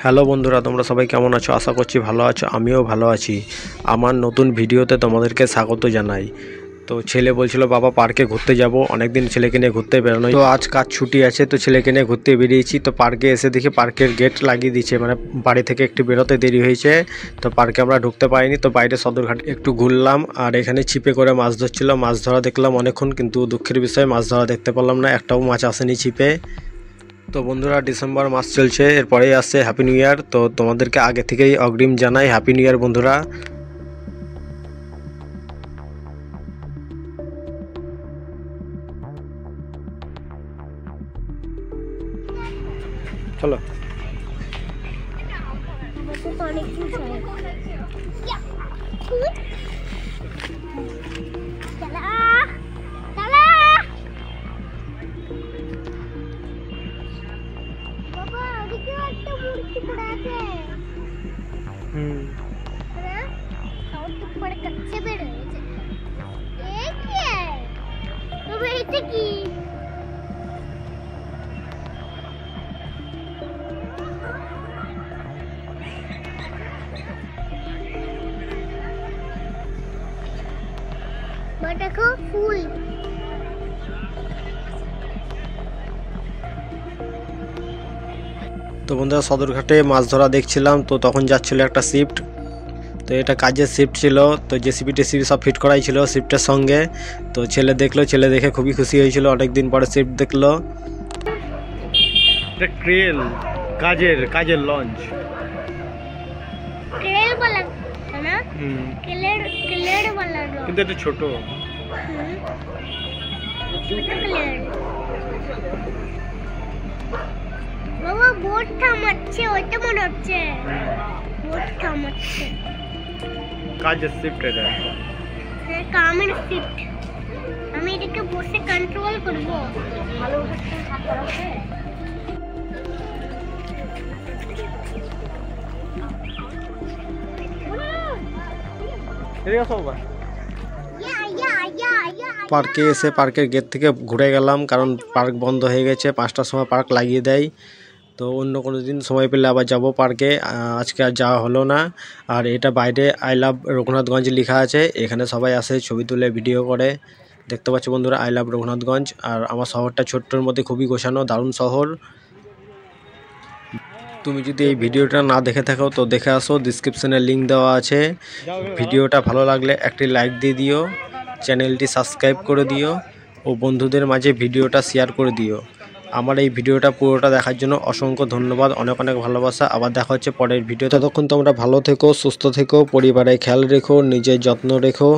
Hello বন্ধুরা, তোমরা সবাই কেমন আছো? আশা করছি ভালো আছো। আমিও ভালো আছি। আমার নতুন ভিডিওতে তোমাদেরকে স্বাগত জানাই। তো ছেলে বলছিল বাবা পার্কে ঘুরতে যাব, অনেকদিন ছেলেকে নিয়ে ঘুরতে বেরোনো। তো আজ কাজ ছুটি আছে, তো ছেলেকে নিয়ে ঘুরতে বেরিয়েছি। তো পার্কে এসে দেখি পার্কের গেট লাগিয়ে দিয়েছে, মানে বাড়ি থেকে একটু বেরোতে দেরি হয়েছে, তো পার্কে আমরা ঢুকতে পারিনি। তো বাইরে সদরঘাট একটু ঘুরলাম, আর এখানে ছিপে করে মাছ ধরছিল। মাছ ধরা দেখলাম অনেকক্ষণ, কিন্তু দুঃখের বিষয় মাছ ধরা দেখতে পারলাম না, একটাও মাছ আসেনি ছিপে। তো বন্ধুরা, ডিসেম্বর মাস চলছে, এরপরেই আসছে হ্যাপি নিউ ইয়ার। তো তোমাদেরকে আগে থেকেই অগ্রিম জানাই হ্যাপি নিউ ইয়ার বন্ধুরা। চলো দেখো ফুল। তো বন্ধুরা, সদরঘাটে মাছ ধরা দেখছিলাম, তো তখন যাচ্ছিল একটা শিফট। তো এটা কাজের শিফট ছিল, তো জেসিবি টেসিবি সব ফিট করাই ছিল শিফটের সঙ্গে। তো ছেলে দেখলো, ছেলে দেখে খুবই খুশি হয়েছিল, অনেকদিন পরে শিফট দেখলো। এটা ক্রেল, কাজের লঞ্চ। ক্রেল বলা না? ক্লের বলা না, কিন্তু এটা ছোট। বাবা বোট থামাচ্ছে, ওইটা মনে হচ্ছে বোট থামাচ্ছে। কাজের শিফট এটা, হ্যাঁ কামের শিফট। আমি এটাকে বসে কন্ট্রোল করবো। ভালো হাত ধরাচ্ছে। পার্কে এসে পার্কের গেট থেকে ঘুরে গেলাম, কারণ পার্ক বন্ধ হয়ে গেছে, 5টার সময় পার্ক লাগিয়ে দেয়। তো অন্য কোনো দিন সময় পেলে আবার যাব পার্কে, আজকে আর যাওয়া হলো না। আর এটা বাইরে আই লাভ রঘুনাথগঞ্জ লেখা আছে, এখানে সবাই আসে ছবি তুলে ভিডিও করে। দেখতে পাচ্ছ বন্ধুরা, আই লাভ রঘুনাথগঞ্জ। আর আমার শহরটা ছোট্টর মধ্যে খুবই গোছানো, দারুণ শহর। তুমি যদি এই ভিডিওটা না দেখে থাকো তো দেখে আসো, ডিসক্রিপশানে লিঙ্ক দেওয়া আছে। ভিডিওটা ভালো লাগলে একটি লাইক দিয়ে দিও, চ্যানেলটি সাবস্ক্রাইব করে দিও, ও বন্ধুদের মাঝে ভিডিওটা শেয়ার করে দিও। আমার এই ভিডিওটা পুরোটা দেখার জন্য অসংখ্য ধন্যবাদ, অনেক অনেক ভালোবাসা। আবার দেখা হচ্ছে পরের ভিডিও। ততক্ষণ তোমরা ভালো থেকো, সুস্থ থেকো, পরিবারে খেয়াল রেখো, নিজের যত্ন রেখো।